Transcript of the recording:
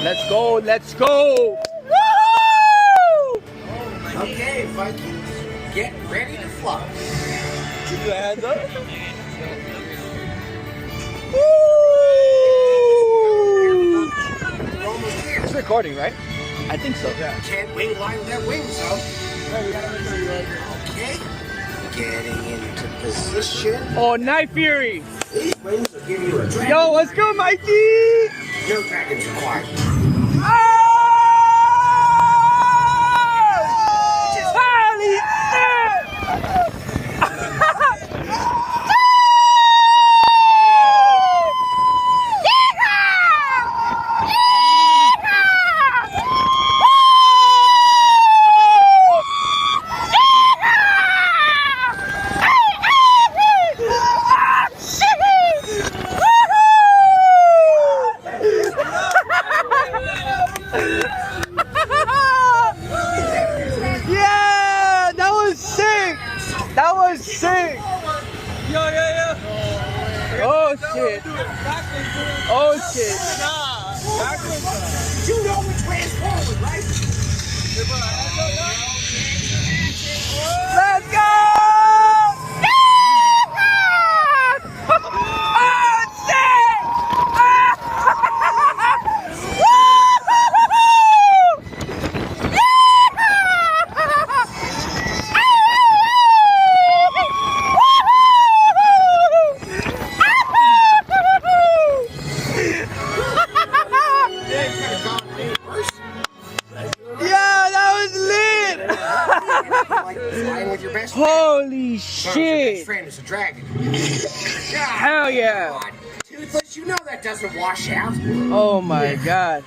Let's go, let's go! Woo! Okay, Vikings, get ready to fly. Keep your hands up. We're almost here. It's recording, right? I think so. Yeah. Can't wing line without wings, though. Okay, getting into position. Oh, Night Fury! These wings will give you a dragon. Yo, what's good, Mikey? No dragons required. Holy shit! Yeah, that was sick. That was sick. Oh shit. Oh shit. You know which way is forward, right? Let's go! Oh shit! Yeah, that was lit! Like flying with your best friend. Holy As long as your best shit! friend is a dragon. Hell yeah! God, Toothless, you know that doesn't wash out. Oh my god.